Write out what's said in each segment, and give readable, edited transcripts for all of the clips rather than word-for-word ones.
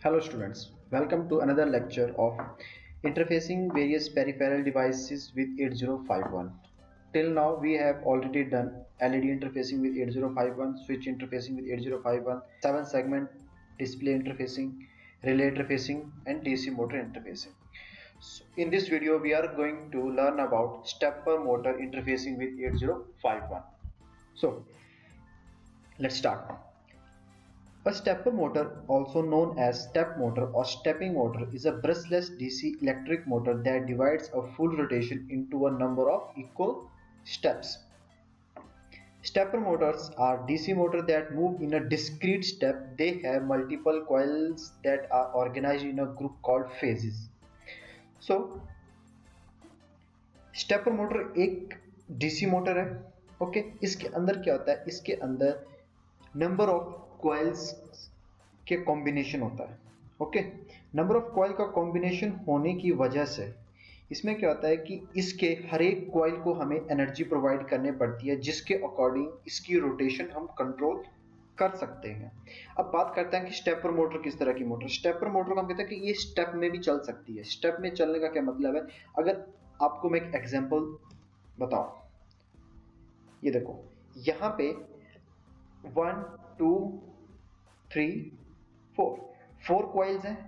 Hello students, welcome to another lecture of interfacing various peripheral devices with 8051. Till now we have already done LED interfacing with 8051, switch interfacing with 8051, 7 segment display interfacing, relay interfacing and DC motor interfacing. So in this video we are going to learn about stepper motor interfacing with 8051. So let's start. A stepper motor, also known as step motor or stepping motor, is a brushless DC electric motor that divides a full rotation into a number of equal steps. Stepper motors are DC motors that move in a discrete step. They have multiple coils that are organized in a group called phases. So, stepper motor एक DC motor है. Okay, इसके अंदर क्या होता है? इसके अंदर number of coils के कॉम्बिनेशन होता है. ओके, नंबर ऑफ कॉइल का कॉम्बिनेशन होने की वजह से इसमें क्या होता है कि इसके हर एक कॉइल को हमें एनर्जी प्रोवाइड करनी पड़ती है, जिसके अकॉर्डिंग इसकी रोटेशन हम कंट्रोल कर सकते हैं. अब बात करते हैं कि स्टेपर मोटर किस तरह की मोटर. स्टेपर मोटर को हम कहते हैं कि ये स्टेप में भी चल सकती है. स्टेप में चलने का क्या मतलब है? अगर आपको मैं एक एग्जांपल बताऊं, ये देखो यहां पे 1 2 3 4 कॉइल्स हैं.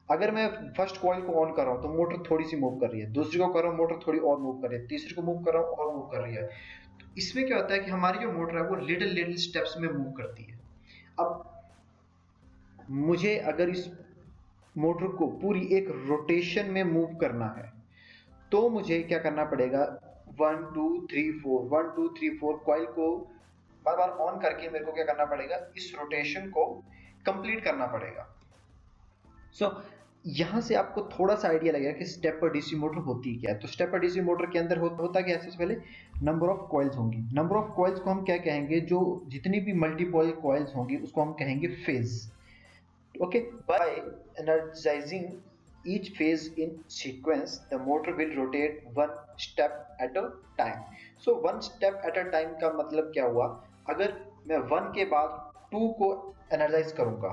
अगर मैं फर्स्ट कॉइल को ऑन कर रहा हूं तो मोटर थोड़ी सी मूव कर रही है, दूसरी को कर रहा हूं मोटर थोड़ी और मूव कर रही है, तीसरी को मूव कर रहा हूं और मूव कर रही है. तो इसमें क्या होता है कि हमारी जो मोटर है वो लिटिल लिटिल स्टेप्स में मूव करती है. अब मुझे अगर इस मोटर को पूरी एक रोटेशन में मूव करना है तो मुझे क्या करना पड़ेगा? 1 2 3 4 1 2 3 4 कॉइल को बार बार ऑन करके मेरे को क्या करना पड़ेगा? इस रोटेशन को कंप्लीट करना पड़ेगा. सो यहां से आपको थोड़ा सा आइडिया लगेगा कि स्टेपर डीसी मोटर होती क्या है. तो स्टेपर डीसी मोटर के अंदर होता क्या है? सबसे पहले नंबर ऑफ कॉइल्स होंगी. नंबर ऑफ कॉइल्स को हम क्या कहेंगे? जो जितनी भी मल्टीपल कॉइल्स होंगी उसको हम कहेंगे phase. Okay, by energizing each phase in sequence, the motor will rotate one step at a time. So one step at a time का मतलब क्या हुआ? अगर मैं 1 के बाद 2 को एनर्जाइज करूंगा,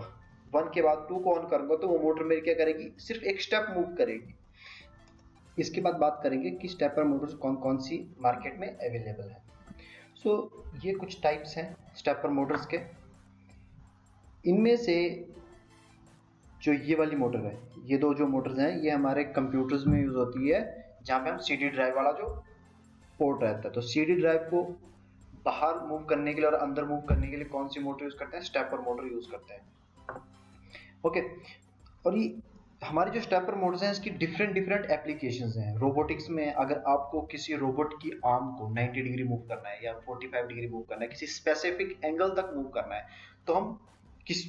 1 के बाद 2 को ऑन करूंगा तो वो मोटर मेरी क्या करेगी? सिर्फ एक स्टेप मूव करेगी. इसके बाद बात करेंगे कि स्टेपर मोटर्स कौन कौन सी मार्केट में अवेलेबल है. सो ये कुछ टाइप्स हैं स्टेपर मोटर्स के. इनमें से जो ये वाली मोटर है, ये दो जो मोटर्स हैं, ये हमारे कंप्यूटर्स में यूज होती है, जहाँ पे हम सीडी ड्राइव वाला जो पोर्ट रहता है. तो सीडी ड्राइव को बाहर मूव करने के लिए और अंदर मूव करने के लिए कौन सी मोटर यूज करते हैं? स्टेपर मोटर यूज करते हैं. ओके, और ये हमारी जो स्टेपर मोटर्स हैं इसकी डिफरेंट डिफरेंट एप्लीकेशंस हैं. रोबोटिक्स में अगर आपको किसी रोबोट की आर्म को 90 डिग्री मूव करना है या 45 डिग्री मूव करना है, किसी स्पेसिफिक एंगल तक मूव करना है, तो हम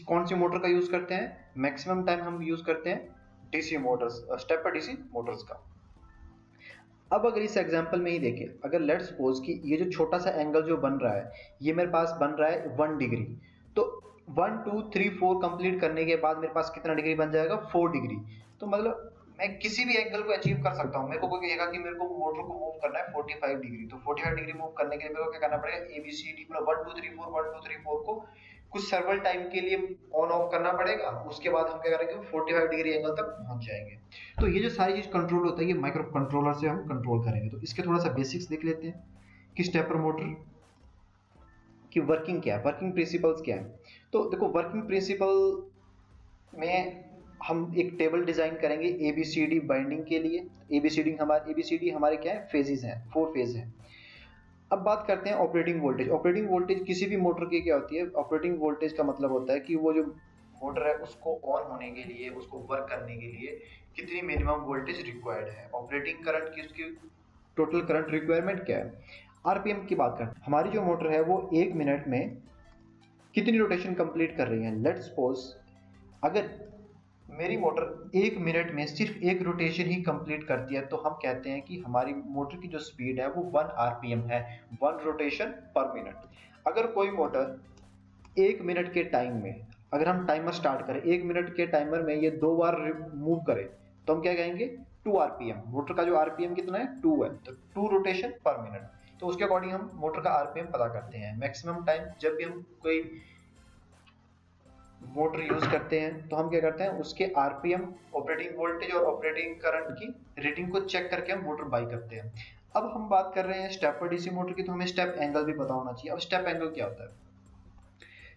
कौन सी मोटर का यूज करते हैं? मैक्सिमम टाइम हम यूज करते हैं DC Motors, stepper DC Motors का. अब अगर इस एग्जांपल में ही देखें, अगर लेट सपोज कि ये जो छोटा सा एंगल जो बन रहा है, ये मेरे पास बन रहा है 1 डिग्री. तो 1 2 3 4 कंप्लीट करने के बाद मेरे पास कितना डिग्री बन जाएगा? 4 डिग्री. तो मतलब मैं किसी भी एंगल को अचीव कर सकता हूं. मेरे को कोई कहेगा कि मेरे को मोटर को मूव करना है 45 डिग्री, तो 45 डिग्री मूव करने के लिए मेरे को क्या करना पड़ेगा? ABCD मतलब 1 2 3 4 1 2 3 4 को कुछ सर्वल टाइम के लिए ऑन ऑफ करना पड़ेगा. उसके बाद हम क्या करेंगे? 45 डिग्री एंगल तक पहुंच जाएंगे. तो ये जो सारी चीज कंट्रोल होता है, ये माइक्रो कंट्रोलर से हम कंट्रोल करेंगे. तो इसके थोड़ा सा बेसिक्स देख लेते हैं कि स्टेपर मोटर की वर्किंग क्या है, वर्किंग प्रिंसिपल्स क्या है. तो देखो, वर्किंग प्रिंसिपल में हम एक टेबल डिजाइन करेंगे ABCD बाइंडिंग के लिए. ABCD हमारे क्या है? फेजेस हैं, 4 फेज हैं. अब बात करते हैं ऑपरेटिंग वोल्टेज. ऑपरेटिंग वोल्टेज किसी भी मोटर की क्या होती है? ऑपरेटिंग वोल्टेज का मतलब होता है कि वो जो मोटर है उसको ऑन होने के लिए, उसको वर्क करने के लिए कितनी मिनिमम वोल्टेज रिक्वायर्ड है. ऑपरेटिंग करंट की उसकी टोटल करंट रिक्वायरमेंट क्या है. आरपीएम की बात करते हैं. हमारी जो मोटर है वो 1 मिनट में कितनी रोटेशन कंप्लीट कर रही है? लेट सपोज अगर मेरी मोटर 1 मिनट में सिर्फ एक रोटेशन ही कंप्लीट करती है तो हम कहते हैं कि हमारी मोटर की जो स्पीड है वो 1 आरपीएम है, 1 रोटेशन पर मिनट. अगर कोई मोटर 1 मिनट के टाइम में, अगर हम टाइमर स्टार्ट करें, 1 मिनट के टाइमर में ये 2 बार मूव करे तो हम क्या कहेंगे? 2 आरपीएम. मोटर का जो आरपीएम कितना है? 2 है, तो 2 रोटेशन पर मिनट. तो उसके अकॉर्डिंग हम मोटर का आरपीएम पता करते हैं. मैक्सिमम टाइम जब भी हम कोई मोटर यूज करते हैं तो हम क्या करते हैं, उसके आरपीएम, ऑपरेटिंग वोल्टेज और ऑपरेटिंग करंट की रीडिंग को चेक करके हम मोटर बाई करते हैं। अब हम बात कर रहे हैं स्टेपर डीसी मोटर की, तो हमें स्टेप एंगल भी पता होना चाहिए। अब स्टेप एंगल क्या होता है?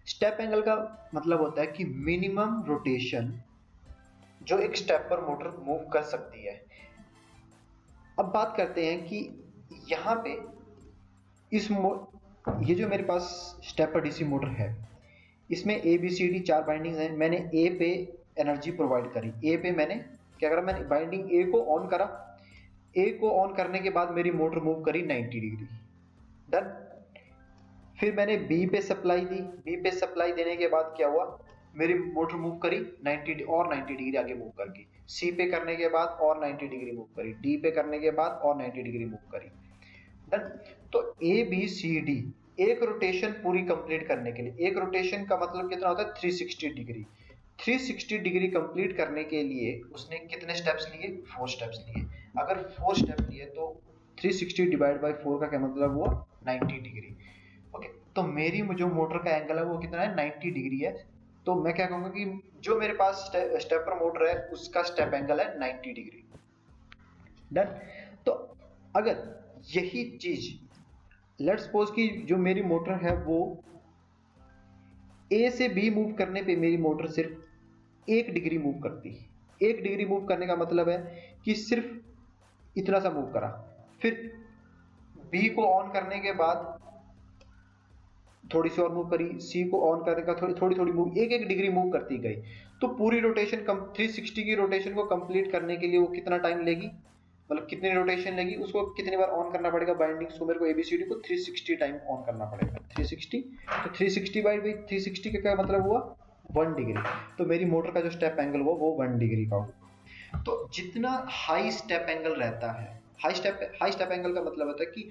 स्टेप एंगल का मतलब होता है कि मिनिमम रोटेशन जो एक स्टेपर मोटर मूव कर सकती है। अब बात करते हैं कि यहाँ पे ये जो मेरे पास स्टेपर डीसी मोटर है, इसमें A B C D 4 bindings हैं। मैंने ए पे एनर्जी प्रोवाइड करी, ए पे मैंने क्या करा, मैंने बाइंडिंग ए को ऑन करा। ए को ऑन करने के बाद मेरी मोटर मूव करी 90 डिग्री, डन। फिर मैंने बी पे सप्लाई दी, बी पे सप्लाई देने के बाद क्या हुआ, मेरी मोटर मूव करी 90 और 90 डिग्री आगे मूव करके, सी पे करने के बाद और 90 डिग्री मूव करी, डी पे करने के बाद और 90 डिग्री मूव करी, डन। तो ए बी सी डी एक रोटेशन पूरी कंप्लीट करने के लिए, एक रोटेशन का मतलब कितना होता है 360 डिग्री, 360 डिग्री कंप्लीट करने के लिए उसने कितने स्टेप्स लिए, 4 स्टेप्स लिए। अगर 4 स्टेप लिए तो 360 डिवाइड बाय 4 का क्या मतलब हुआ, 90 डिग्री। ओके, तो मेरी जो मोटर का एंगल है वो कितना है, 90 डिग्री है। तो मैं क्या कहूंगा कि जो मेरे पास स्टेपर मोटर है उसका स्टेप एंगल है 90 डिग्री, डन। तो अगर यही चीज लेट्स सपोज कि जो मेरी मोटर है वो ए से बी मूव करने पे मेरी मोटर सिर्फ 1 डिग्री मूव करती है। 1 डिग्री मूव करने का मतलब है कि सिर्फ इतना सा मूव करा, फिर बी को ऑन करने के बाद थोड़ी सी और मूव करी, सी को ऑन करने का थोड़ी थोड़ी मूव, 1 डिग्री मूव करती गई। तो पूरी रोटेशन 360 की रोटेशन को कंप्लीट करने के लिए वो कितना टाइम लेगी, मतलब कितनी रोटेशन लेगी, उसको कितनी बार ऑन करना पड़ेगा बाइंडिंग्स को, मेरे को एबीसीडी को 360 टाइम ऑन करना पड़ेगा, 360। तो 360 बाई 360 का क्या मतलब हुआ, 1 डिग्री। तो मेरी मोटर का जो स्टेप एंगल हुआ वो 1 डिग्री का हुआ। तो जितना हाई स्टेप एंगल रहता है, हाई स्टेप एंगल का मतलब होता है कि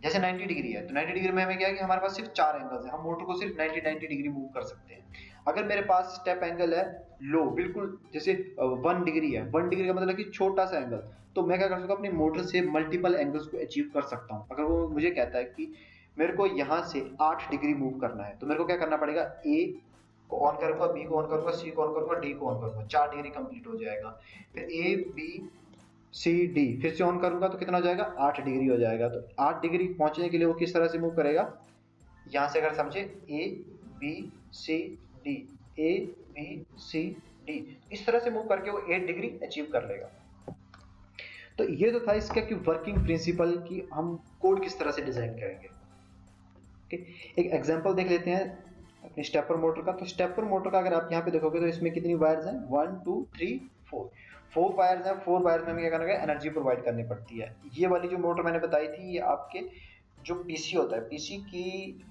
जैसे 90 डिग्री है तो 90 डिग्री में हमें क्या है कि हमारे पास सिर्फ 4 एंगल्स हैं, हम मोटर को सिर्फ 90 डिग्री मूव कर सकते हैं। अगर मेरे पास स्टेप एंगल है लो, बिल्कुल जैसे 1 डिग्री है, 1 डिग्री का मतलब कि छोटा सा एंगल, तो मैं क्या कर सकता हूँ, अपनी मोटर से मल्टीपल एंगल्स को अचीव कर सकता हूँ। अगर वो मुझे कहता है कि मेरे को यहाँ से 8 डिग्री मूव करना है, तो मेरे को क्या करना पड़ेगा, ए को ऑन करूंगा, बी को ऑन करूंगा, सी को ऑन करूंगा, डी को ऑन करूंगा, 4 डिग्री कंप्लीट हो जाएगा। फिर ए बी सी डी फिर से ऑन करूंगा तो कितना हो जाएगा, 8 डिग्री हो जाएगा। तो 8 डिग्री पहुंचने के लिए वो किस तरह से मूव करेगा, यहां से अगर समझे A B C D, A B C D, इस तरह से मूव करके वो 8 डिग्री अचीव कर लेगा। तो ये तो था इसका कि वर्किंग प्रिंसिपल की हम कोड किस तरह से डिजाइन करेंगे। एक एग्जांपल देख लेते हैं अपने स्टेपर मोटर का। तो स्टेपर मोटर का अगर आप यहाँ पे देखोगे तो इसमें कितनी वायर्स हैं, 1 2 3 4 वायर्स हैं। 4 वायर्स में हमें क्या करना है, एनर्जी प्रोवाइड करनी पड़ती है। ये वाली जो मोटर मैंने बताई थी ये आपके जो पीसी होता है, पीसी की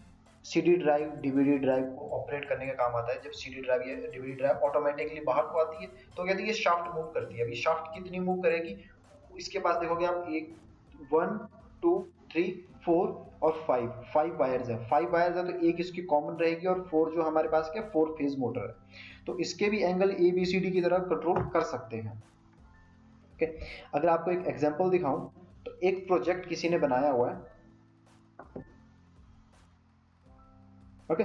सीडी ड्राइव डीवीडी ड्राइव को ऑपरेट करने का काम आता है। जब सीडी ड्राइव या डीवीडी ड्राइव ऑटोमेटिकली बाहर को आती है तो कहते हैं ये शाफ्ट मूव करती है। अभी शाफ्ट कितनी मूव करेगी, इसके पास देखोगे आप, एक 1 2 3 4 और 5 वायर्स है। 5 वायर्स है तो एक इसकी कॉमन रहेगी और 4 जो हमारे पास क्या 4 फेज मोटर है, तो इसके भी angle A B C D की तरह कंट्रोल कर सकते हैं। ओके, अगर आपको एक एग्जांपल दिखाऊं तो एक प्रोजेक्ट किसी ने बनाया हुआ है, ओके,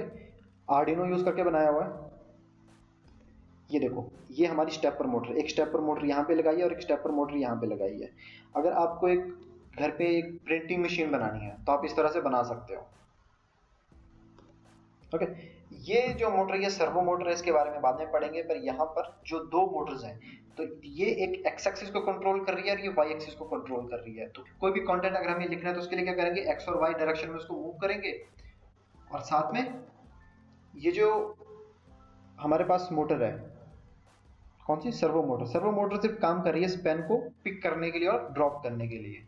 आर्डिनो यूज करके बनाया हुआ है। ये देखो, ये हमारी स्टेपर मोटर, एक स्टेपर मोटर यहाँ पे लगाई है और एक स्टेपर मोटर यहाँ पे लगाई है। अगर आपको एक घर पे एक प्रिंटिंग मशीन बनानी है तो आप इस तरह से बना सकते हो। ओके, ये जो मोटर, ये सर्वो मोटर है, इसके बारे में बाद में पढ़ेंगे। पर यहाँ पर जो 2 मोटर्स हैं, तो ये एक एक्स एक्सिस को कंट्रोल कर रही है और ये वाई एक्सिस को कंट्रोल कर रही है। तो कोई भी कंटेंट अगर हमें लिखना है तो उसके लिए क्या करेंगे, एक्स और वाई डायरेक्शन में उसको मूव करेंगे। और साथ में ये जो हमारे पास मोटर है, कौन सी, सर्वो मोटर, सर्वो मोटर सिर्फ काम कर रही है स्पेन को पिक करने के लिए और ड्रॉप करने के लिए।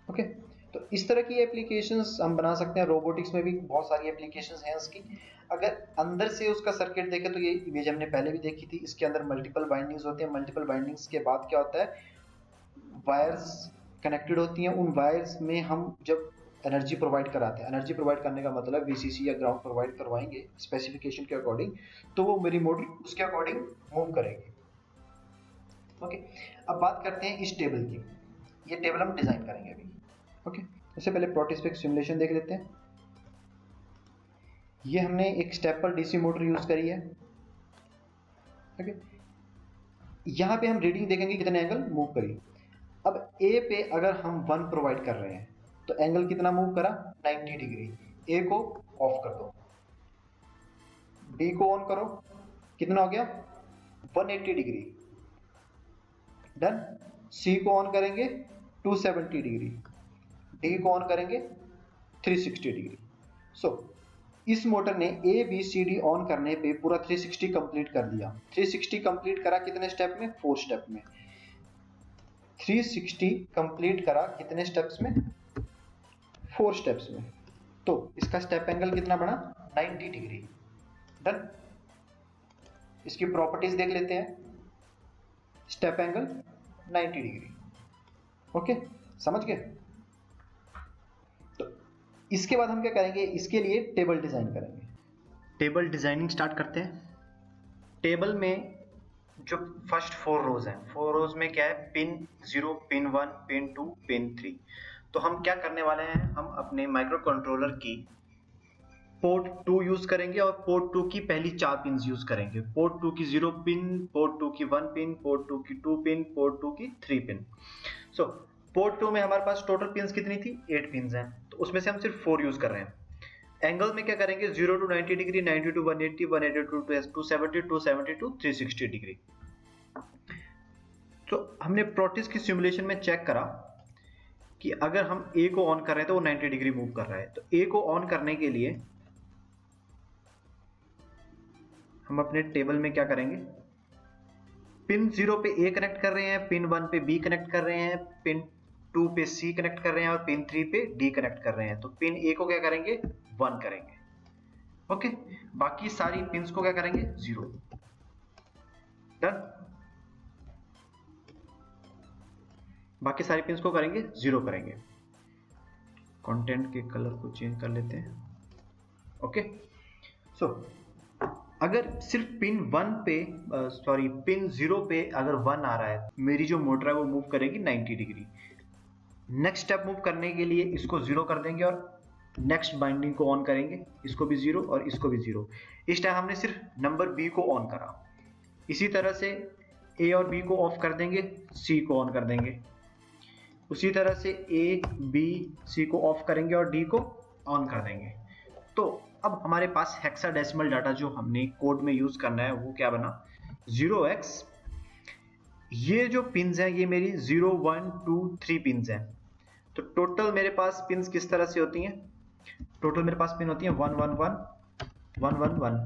ओके, तो इस तरह की एप्लीकेशंस हम बना सकते हैं। रोबोटिक्स में भी बहुत सारी एप्लीकेशंस हैं इसकी। अगर अंदर से उसका सर्किट देखें तो ये इमेज हमने पहले भी देखी थी, इसके अंदर मल्टीपल बाइंडिंग्स होती हैं। मल्टीपल बाइंडिंग्स के बाद क्या होता है, वायर्स कनेक्टेड होती हैं। उन वायर्स में हम जब एनर्जी प्रोवाइड कराते हैं, एनर्जी प्रोवाइड करने का मतलब वीसीसी या ग्राउंड प्रोवाइड करवाएंगे स्पेसिफिकेशन के अकॉर्डिंग, तो वो मेरी मोटर उसके अकॉर्डिंग मूव करेगी। ओके, अब बात करते हैं इस टेबल की। ये टेबल हम डिजाइन करेंगे अभी। ओके, उससे पहले प्रोटिस्पेक सिमुलेशन देख लेते हैं। ये हमने एक स्टेपर डीसी मोटर यूज करी है। ओके, यहाँ पे हम रीडिंग देखेंगे कितने एंगल मूव करी। अब ए पे अगर हम 1 प्रोवाइड कर रहे हैं तो एंगल कितना मूव करा, 90 डिग्री। ए को ऑफ कर दो, बी को ऑन करो, कितना हो गया, 180 डिग्री। डन। सी को ऑन करेंगे 270 डिग्री, डी को ऑन करेंगे 360 डिग्री। सो इस मोटर ने A B C D on करने पे पूरा 360 कंप्लीट कर दिया। 360 कंप्लीट करा कितने स्टेप में, 4 स्टेप में। 360 कंप्लीट करा कितने स्टेप्स में, 4 स्टेप्स में। तो इसका स्टेप एंगल कितना बना, 90 डिग्री। डन। इसकी प्रॉपर्टीज देख लेते हैं। Step angle 90 degree. ओके, समझ गए। तो इसके बाद हम क्या करेंगे, इसके लिए टेबल डिजाइन करेंगे। टेबल डिजाइनिंग स्टार्ट करते हैं। टेबल में जो फर्स्ट 4 रोज हैं, 4 रोज में क्या है, पिन 0, पिन 1, पिन 2, पिन 3। तो हम क्या करने वाले हैं, हम अपने माइक्रो कंट्रोलर की पोर्ट 2 यूज करेंगे और पोर्ट 2 की पहली 4 पिन यूज करेंगे। पोर्ट 2 की 0 पिन, पोर्ट 2 की 1 पिन, पोर्ट 2 की 2 पिन, पोर्ट 2 की 3 पिन। सो पोर्ट 2 में हमारे पास टोटल पिन्स कितनी थी, 8 पिन्स हैं, तो उसमें से हम सिर्फ 4 यूज कर रहे हैं। एंगल में क्या करेंगे, 0 to 90 degree, 90 to 180, 180 to 270, 270 to 360 degree. तो हमने प्रोटिस की सिमुलेशन में चेक करा कि अगर हम ए को ऑन कर रहे हैं तो वो 90 डिग्री मूव कर रहा है। तो ए को ऑन करने के लिए हम अपने टेबल में क्या करेंगे, पिन 0 पे ए कनेक्ट कर रहे हैं, पिन 1 पे बी कनेक्ट कर रहे हैं, पिन 2 पे सी कनेक्ट कर रहे हैं और पिन 3 पे डी कनेक्ट कर रहे हैं। तो पिन ए को क्या करेंगे, 1 करेंगे। ओके, बाकी सारी पिन्स को क्या करेंगे, 0। डन। बाकी सारी पिन्स को करेंगे 0 करेंगे। कंटेंट के कलर को चेंज कर लेते हैं। ओके, सो अगर सिर्फ पिन 1 पे पिन 0 पे अगर 1 आ रहा है, मेरी जो मोटर है वो मूव करेगी 90 डिग्री। नेक्स्ट स्टेप मूव करने के लिए इसको 0 कर देंगे और नेक्स्ट बाइंडिंग को ऑन करेंगे, इसको भी 0 और इसको भी 0। इस टाइम हमने सिर्फ नंबर बी को ऑन करा। इसी तरह से ए और बी को ऑफ कर देंगे, सी को ऑन कर देंगे। उसी तरह से ए बी सी को ऑफ करेंगे और डी को ऑन कर देंगे। तो अब हमारे पास हेक्साडेसिमल डाटा जो हमने कोड में यूज करना है वो क्या बना, 0x। ये जो पिन्स हैं ये मेरी 0 1 2 3 पिन्स हैं। तो टोटल मेरे पास पिन्स किस तरह से होती हैं, टोटल मेरे पास पिन होती हैं 1 1 1 1 1 1।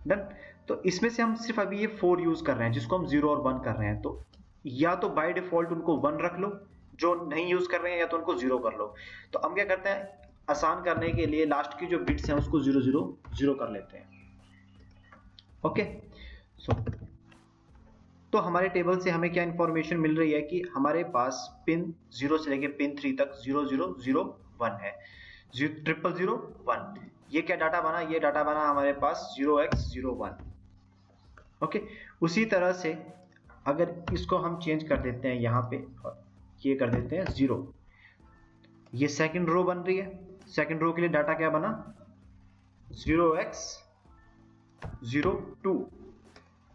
डन। तो इसमें से हम सिर्फ अभी ये 4 यूज कर रहे हैं जिसको हम 0 और 1 कर रहे हैं। तो या तो बाय डिफॉल्ट उनको 1 रख लो, जो नहीं यूज कर रहे हैं, या तो उनको 0 कर लो। तो हम क्या करते हैं, आसान करने के लिए लास्ट की जो बिट्स हैं उसको 0 0 0 कर लेते हैं। ओके, सो तो हमारे टेबल से हमें क्या इंफॉर्मेशन मिल रही है कि हमारे पास पिन 0 से लेके पिन 3 तक 0 0 0 1 है, 0 0 0 1। ये क्या डाटा बना, ये डाटा बना हमारे पास 0x 0 1। ओके, उसी तरह से अगर इसको हम चेंज कर देते हैं यहाँ पे और ये कर देते हैं 0, ये सेकंड रो बन रही है। सेकंड रो के लिए डाटा क्या बना, 0x 0 2।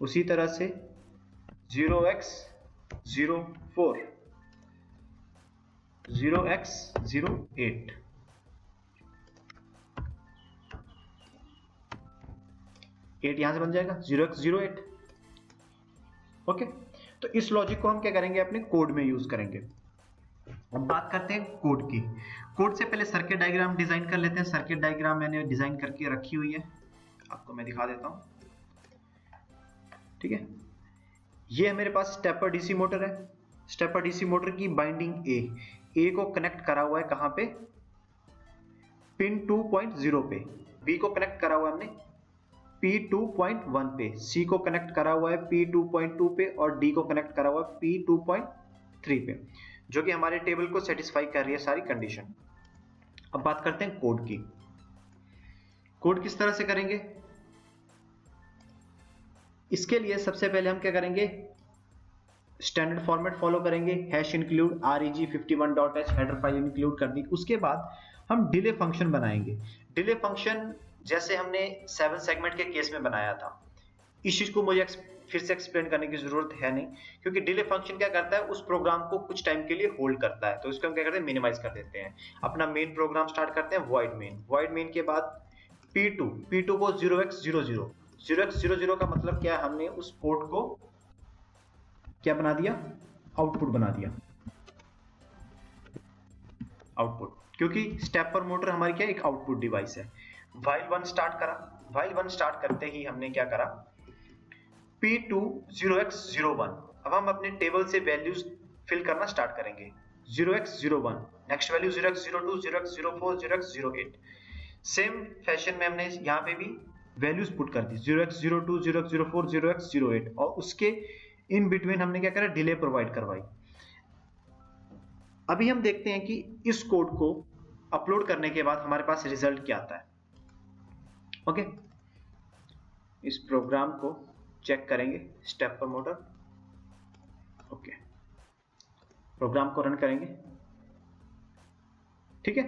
उसी तरह से 0x 0 4, 0x 0 8। यहां से बन जाएगा 0x 0 8। ओके, तो इस लॉजिक को हम क्या करेंगे, अपने कोड में यूज करेंगे। अब बात करते हैं कोड की। कोड से पहले सर्किट डायग्राम डिजाइन कर लेते हैं। सर्किट डायग्राम मैंने डिजाइन करके रखी हुई है, आपको मैं दिखा देता हूं। ठीक है, ये मेरे पास स्टेपर डीसी मोटर है। स्टेपर डीसी मोटर की बाइंडिंग ए को कनेक्ट करा हुआ है कहां पे, पिन 2.0 पे। बी को कनेक्ट करा हुआ है हमने P2.1 पे, C को कनेक्ट करा हुआ है P2.2 पे और D को कनेक्ट करा हुआ है P2.3 पे, जो कि हमारे टेबल को सेटिस्फाई कर रही है सारी कंडीशन। अब बात करते हैं कोड की। कोड किस तरह से करेंगे, इसके लिए सबसे पहले हम क्या करेंगे, स्टैंडर्ड फॉर्मेट फॉलो करेंगे, hash include reg51.h header file include कर दी। उसके बाद हम डिले फंक्शन बनाएंगे। डिले फंक्शन जैसे हमने 7 सेगमेंट के केस में बनाया था। इस चीज को मुझे फिर से एक्सप्लेन करने की जरूरत है नहीं, क्योंकि डिले फंक्शन क्या करता है, उस प्रोग्राम को कुछ टाइम के लिए होल्ड करता है। तो इसको हम क्या करते हैं, मिनिमाइज कर देते हैं। अपना मेन प्रोग्राम स्टार्ट करते हैं, वॉइड मेन के बाद P2 को 0x00 का मतलब क्या है, हमने उस पोर्ट को क्या बना दिया, आउटपुट बना दिया, आउटपुट, क्योंकि स्टेपर मोटर हमारी क्या एक आउटपुट डिवाइस है। वाइल 1 स्टार्ट करा, वाइल 1 स्टार्ट करते ही हमने क्या करा, P2 0x01। अब हम अपने टेबल से वैल्यूज फिल करना स्टार्ट करेंगे। 0x01, next value 0x02, 0x04, 0x08। Same fashion में हमने यहाँ पे भी वैल्यूज पुट कर दी, 0x02, 0x04, 0x08, और उसके इन बिटवीन हमने क्या करा, डिले प्रोवाइड करवाई। अभी हम देखते हैं कि इस कोड को अपलोड करने के बाद हमारे पास रिजल्ट क्या आता है। ओके, इस प्रोग्राम को चेक करेंगे, स्टेपर मोटर। ओके, प्रोग्राम को रन करेंगे। ठीक है,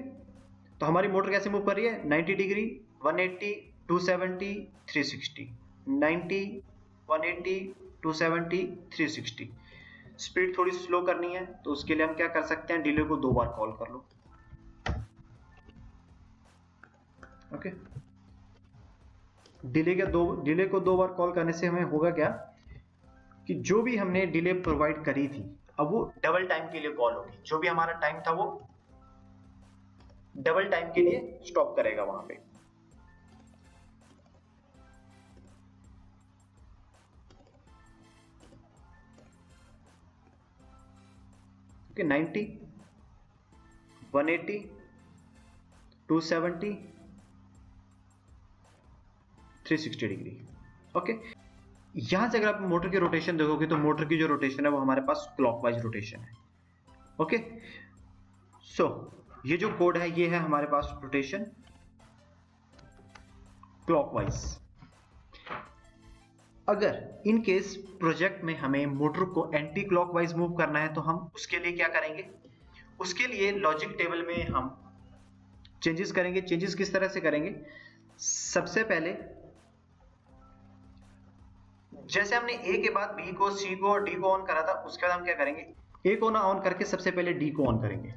तो हमारी मोटर कैसे मूव कर रही है, 90 डिग्री, 180, 270, 360, 90, 180, 270, 360। स्पीड थोड़ी स्लो करनी है, तो उसके लिए हम क्या कर सकते हैं, डिले को 2 बार कॉल कर लो। ओके, डिले को 2 बार कॉल करने से हमें होगा क्या, कि जो भी हमने डिले प्रोवाइड करी थी, अब वो डबल टाइम के लिए कॉल होगी। जो भी हमारा टाइम था वो डबल टाइम के लिए स्टॉप करेगा वहां पे। Okay, 90, 180, 270, 360 degree. ओके, यहां से अगर आप मोटर की रोटेशन देखोगे तो मोटर की जो रोटेशन है वो हमारे पास क्लॉकवाइज रोटेशन है। ओके, सो ये जो कोड है ये है हमारे पास रोटेशन क्लॉकवाइज। अगर इन केस प्रोजेक्ट में हमें मोटर को एंटी क्लॉकवाइज मूव करना है, तो हम उसके लिए क्या करेंगे, उसके लिए लॉजिक टेबल में हम चेंजेस करेंगे। चेंजेस किस तरह से करेंगे, सबसे पहले जैसे हमने ए के बाद बी को, सी को और डी को ऑन करा था, उसके बाद हम क्या करेंगे, ए को ना ऑन करके सबसे पहले डी को ऑन करेंगे।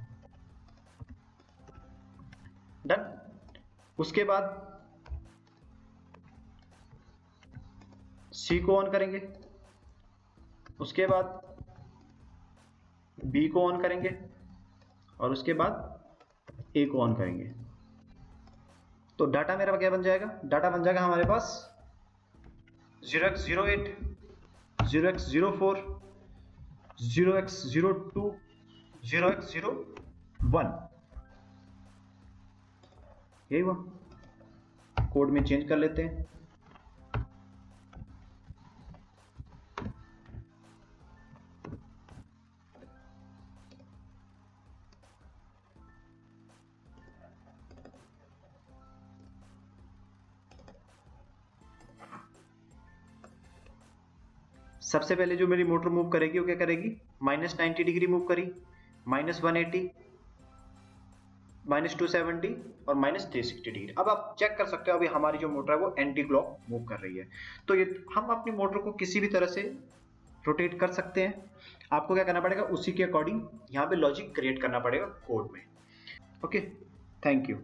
डन। उसके बाद सी को ऑन करेंगे, उसके बाद बी को ऑन करेंगे, और उसके बाद ए को ऑन करेंगे। तो डाटा मेरा क्या बन जाएगा, डाटा बन जाएगा हमारे पास 0x08, 0x04, 0x02, 0x01। यही हुआ। कोड में चेंज कर लेते हैं। सबसे पहले जो मेरी मोटर मूव करेगी वो क्या करेगी, -90 डिग्री मूव करी, -180, -270 और -360 डिग्री। अब आप चेक कर सकते हो अभी हमारी जो मोटर है वो एंटी क्लॉक मूव कर रही है। तो ये हम अपनी मोटर को किसी भी तरह से रोटेट कर सकते हैं। आपको क्या करना पड़ेगा, उसी के अकॉर्डिंग यहाँ पे लॉजिक क्रिएट करना पड़ेगा कोड में। Okay, thank you.